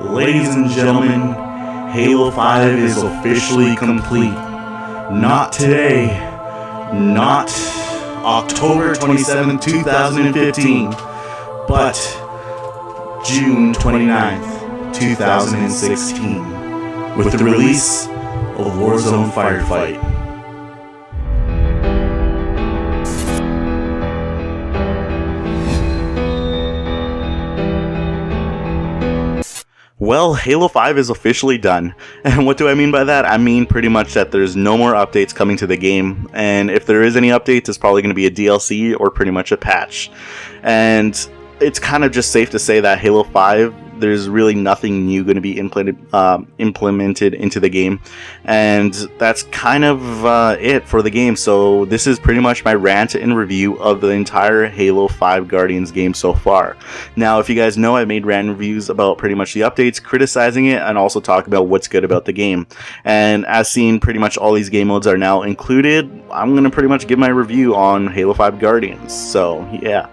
Ladies and gentlemen, Halo 5 is officially complete. Not today, not October 27, 2015, but June 29th, 2016, with the release of Warzone Firefight. Well, Halo 5 is officially done, and what do I mean by that? I mean pretty much that there's no more updates coming to the game, and if there is any updates, it's probably going to be a DLC or pretty much a patch. And it's kind of just safe to say that Halo 5, there's really nothing new going to be implemented into the game, and that's kind of it for the game. So this is pretty much my rant and review of the entire Halo 5 Guardians game so far. Now, if you guys know, I made rant reviews about pretty much the updates, criticizing it, and also talk about what's good about the game. And as seen, pretty much all these game modes are now included. I'm going to pretty much give my review on Halo 5 Guardians. So yeah.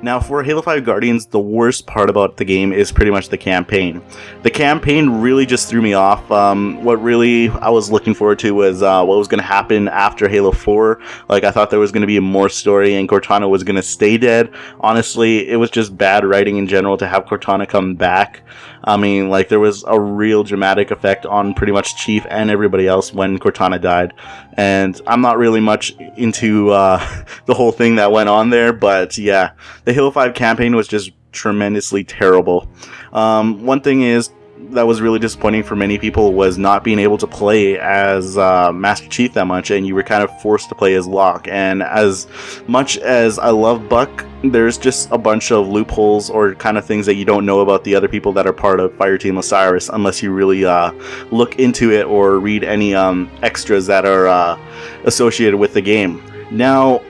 Now, for Halo 5 Guardians, the worst part about the game is pretty much the campaign. The campaign really just threw me off. What really I was looking forward to was what was going to happen after Halo 4. Like, I thought there was going to be more story and Cortana was going to stay dead. Honestly, it was just bad writing in general to have Cortana come back. I mean, like, there was a real dramatic effect on pretty much Chief and everybody else when Cortana died. And I'm not really much into the whole thing that went on there, but yeah, the Halo 5 campaign was just tremendously terrible. One thing is that was really disappointing for many people was not being able to play as Master Chief that much, and you were kind of forced to play as Locke. And as much as I love Buck, there's just a bunch of loopholes or kind of things that you don't know about the other people that are part of Fireteam Osiris unless you really look into it or read any extras that are associated with the game. Now,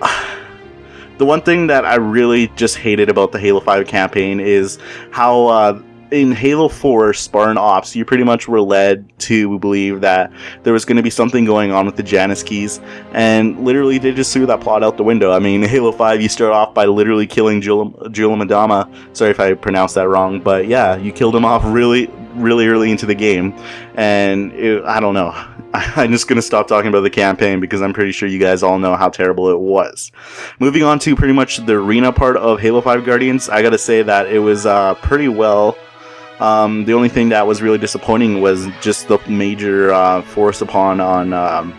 the one thing that I really just hated about the Halo 5 campaign is how in Halo 4 Spartan Ops, you pretty much were led to believe that there was going to be something going on with the Janus keys, and literally they just threw that plot out the window. I mean, in Halo 5, you start off by literally killing Jula Madama. Sorry if I pronounced that wrong, but yeah, you killed him off really early into the game, and I don't know. I'm just going to stop talking about the campaign because I'm pretty sure you guys all know how terrible it was. Moving on to pretty much the arena part of Halo 5 Guardians, I gotta say that it was pretty well. The only thing that was really disappointing was just the major force upon on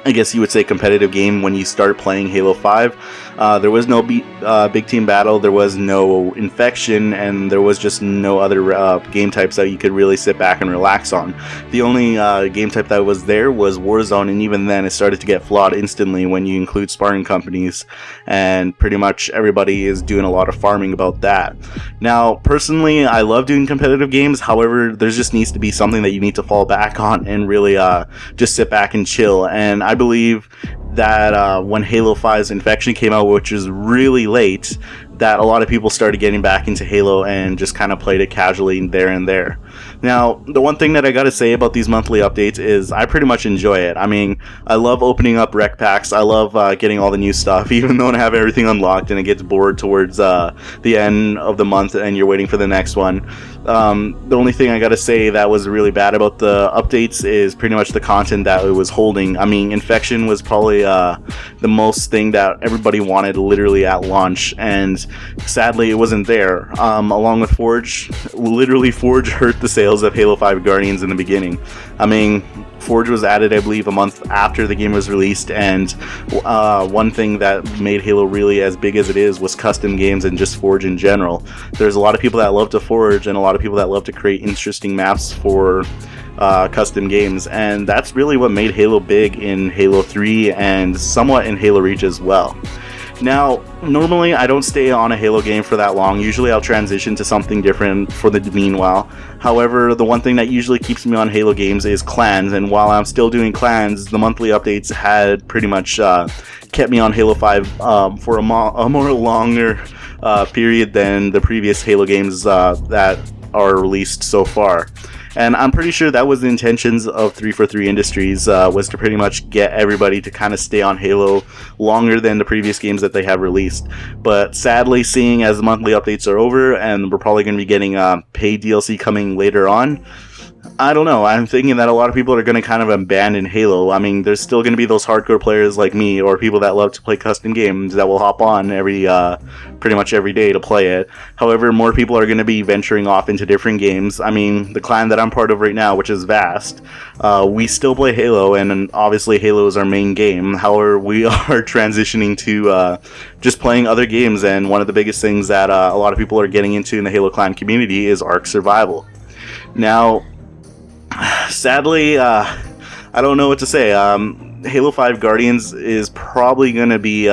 I guess you would say competitive game when you start playing Halo 5. There was no big team battle, there was no infection, and there was just no other game types that you could really sit back and relax on. The only game type that was there was Warzone, and even then it started to get flawed instantly when you include sparring companies, and pretty much everybody is doing a lot of farming about that. Now, personally, I love doing competitive games, however, there just needs to be something that you need to fall back on and really just sit back and chill. And I believe that when Halo 5's Infection came out, which is really late, that a lot of people started getting back into Halo and just kind of played it casually there and there. Now, the one thing that I gotta say about these monthly updates is I pretty much enjoy it. I mean, I love opening up rec packs, I love getting all the new stuff, even though I have everything unlocked and it gets bored towards the end of the month and you're waiting for the next one. The only thing I gotta say that was really bad about the updates is pretty much the content that it was holding. I mean, Infection was probably the most thing that everybody wanted literally at launch, and sadly it wasn't there. Along with Forge, literally Forge hurt the sales of Halo 5 Guardians in the beginning. I mean, Forge was added, I believe, a month after the game was released, and one thing that made Halo really as big as it is was custom games and just Forge in general. There's a lot of people that love to forge and a lot of people that love to create interesting maps for custom games, and that's really what made Halo big in Halo 3 and somewhat in Halo Reach as well. Now, normally I don't stay on a Halo game for that long. Usually I'll transition to something different for the meanwhile. However, the one thing that usually keeps me on Halo games is clans, and while I'm still doing clans, the monthly updates had pretty much kept me on Halo 5 for a more longer period than the previous Halo games that are released so far. And I'm pretty sure that was the intentions of 343 Industries, was to pretty much get everybody to kind of stay on Halo longer than the previous games that they have released. But sadly, seeing as the monthly updates are over and we're probably going to be getting paid DLC coming later on, I don't know. I'm thinking that a lot of people are going to kind of abandon Halo. I mean, there's still going to be those hardcore players like me, or people that love to play custom games that will hop on pretty much every day to play it. However, more people are going to be venturing off into different games. I mean, the clan that I'm part of right now, which is Vast, we still play Halo, and obviously Halo is our main game. However, we are transitioning to just playing other games, and one of the biggest things that a lot of people are getting into in the Halo clan community is Ark Survival. Now, sadly, I don't know what to say. Halo 5 Guardians is probably going to be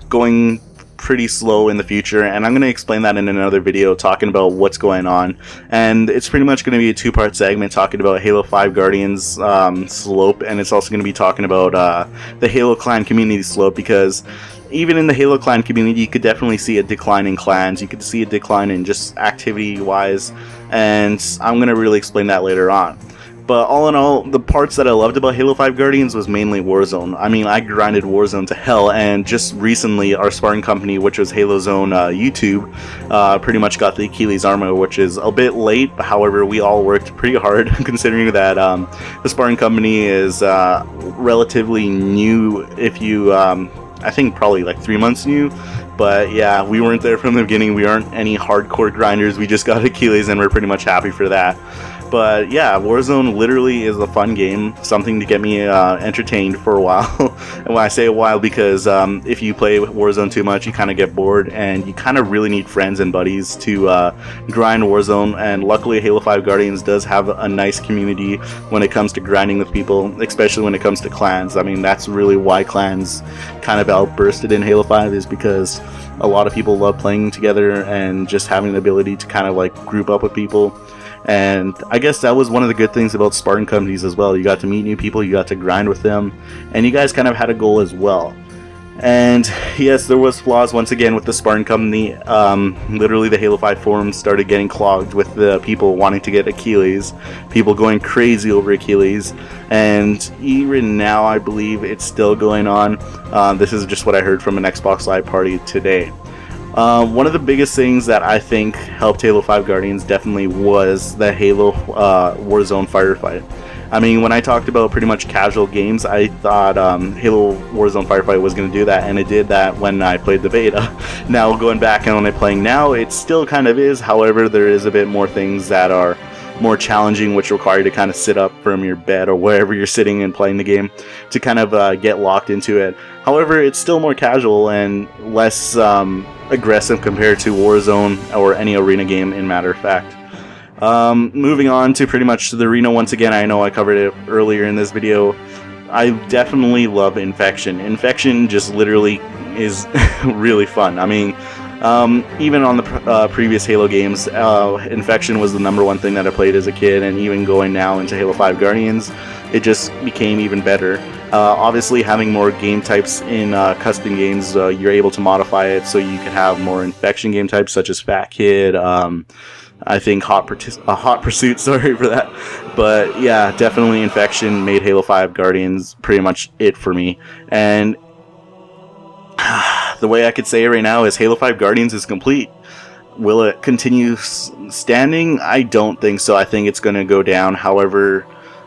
going pretty slow in the future, and I'm going to explain that in another video talking about what's going on. And it's pretty much going to be a two-part segment talking about Halo 5 Guardians slope, and it's also going to be talking about the Halo clan community slope, because even in the Halo clan community, you could definitely see a decline in clans. You could see a decline in just activity-wise, and I'm going to really explain that later on. But all in all, the parts that I loved about Halo 5 Guardians was mainly Warzone. I mean, I grinded Warzone to hell, and just recently, our sparring company, which was Halo Zone YouTube, pretty much got the Achilles armor, which is a bit late. However, we all worked pretty hard, considering that the sparring company is relatively new. If you, I think probably like 3 months new. But yeah, we weren't there from the beginning. We aren't any hardcore grinders. We just got Achilles, and we're pretty much happy for that. But yeah, Warzone literally is a fun game, something to get me entertained for a while. And when I say a while, because if you play Warzone too much, you kind of get bored, and you kind of really need friends and buddies to grind Warzone. And luckily, Halo 5 Guardians does have a nice community when it comes to grinding with people, especially when it comes to clans. I mean, that's really why clans kind of outbursted in Halo 5, is because a lot of people love playing together and just having the ability to kind of like group up with people. And I guess that was one of the good things about Spartan companies as well. You got to meet new people, you got to grind with them, and you guys kind of had a goal as well. And yes, there was flaws once again with the Spartan company. Literally, the Halo 5 forums started getting clogged with the people wanting to get Achilles, people going crazy over Achilles, and even now I believe it's still going on. This is just what I heard from an Xbox Live party today. One of the biggest things that I think helped Halo 5 Guardians definitely was the Halo Warzone Firefight. I mean, when I talked about pretty much casual games, I thought Halo Warzone Firefight was going to do that, and it did that when I played the beta. Now, going back and when I'm playing now, it still kind of is. However, there is a bit more things that are more challenging, which require you to kind of sit up from your bed or wherever you're sitting and playing the game to kind of get locked into it. However, it's still more casual and less aggressive compared to Warzone or any arena game, in matter of fact. Moving on to pretty much the arena once again, I know I covered it earlier in this video. I definitely love Infection. Infection just literally is really fun. I mean, even on the previous Halo games, Infection was the #1 thing that I played as a kid, and even going now into Halo 5 Guardians, it just became even better. Obviously, having more game types in custom games, you're able to modify it so you can have more Infection game types, such as Fat Kid, I think Hot Pursuit, sorry for that. But yeah, definitely Infection made Halo 5 Guardians pretty much it for me. And the way I could say it right now is Halo 5 Guardians is complete. Will it continue standing? I don't think so. I think it's going to go down. However,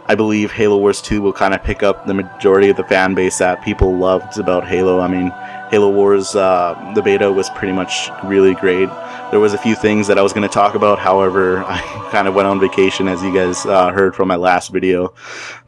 I believe Halo Wars 2 will kind of pick up the majority of the fan base that people loved about Halo. I mean, Halo Wars, the beta was pretty much really great. There was a few things that I was going to talk about, however, I kind of went on vacation, as you guys heard from my last video.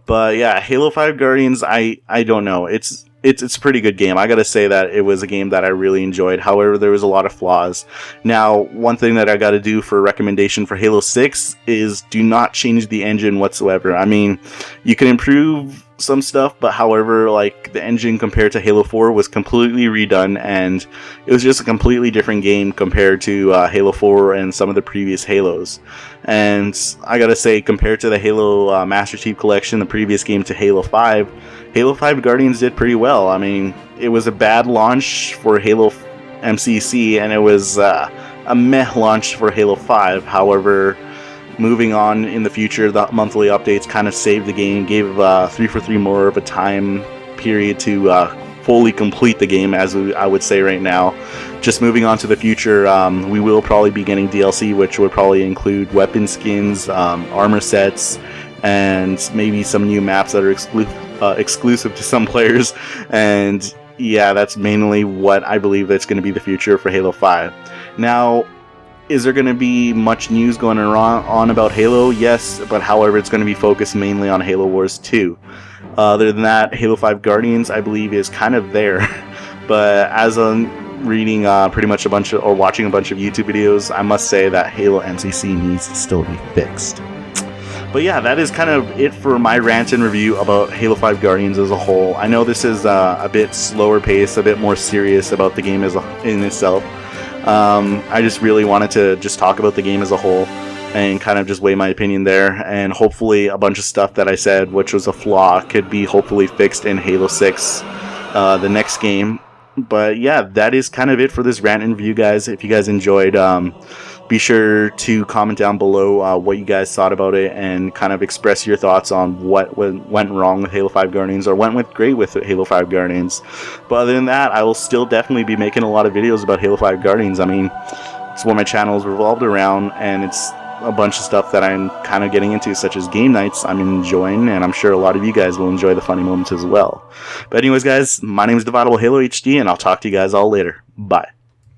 But yeah, Halo 5 Guardians, I don't know. It's a pretty good game. I gotta say that it was a game that I really enjoyed. However, there was a lot of flaws. Now, one thing that I gotta do for a recommendation for Halo 6 is do not change the engine whatsoever. I mean, you can improve some stuff, but however, like, the engine compared to Halo 4 was completely redone, and it was just a completely different game compared to Halo 4 and some of the previous Halos. And I gotta say, compared to the Halo Master Chief Collection, the previous game, to Halo 5, Halo 5 Guardians did pretty well. I mean, it was a bad launch for Halo MCC, and it was a a meh launch for Halo 5. However, moving on in the future, the monthly updates kind of saved the game, gave 343 more of a time period to fully complete the game, as I would say right now. Just moving on to the future, we will probably be getting DLC, which would probably include weapon skins, armor sets, and maybe some new maps that are exclusive to some players. And yeah, that's mainly what I believe that's going to be the future for Halo 5. Now, is there going to be much news going on about Halo? Yes, but however, it's going to be focused mainly on Halo Wars 2. Other than that, Halo 5 Guardians, I believe, is kind of there. But as I'm reading pretty much watching a bunch of YouTube videos, I must say that Halo MCC needs to still be fixed. But yeah, that is kind of it for my rant and review about Halo 5 Guardians as a whole. I know this is a bit slower paced, a bit more serious about the game in itself. I just really wanted to just talk about the game as a whole and kind of just weigh my opinion there, and hopefully a bunch of stuff that I said which was a flaw could be hopefully fixed in Halo 6, the next game. But yeah, that is kind of it for this rant and review, guys. If you guys enjoyed, be sure to comment down below what you guys thought about it, and kind of express your thoughts on what went wrong with Halo 5 Guardians or went great with Halo 5 Guardians. But other than that, I will still definitely be making a lot of videos about Halo 5 Guardians. I mean, it's what my channel is revolved around, and it's a bunch of stuff that I'm kind of getting into, such as game nights I'm enjoying, and I'm sure a lot of you guys will enjoy the funny moments as well. But anyways, guys, my name is DividableHalo HD, and I'll talk to you guys all later. Bye.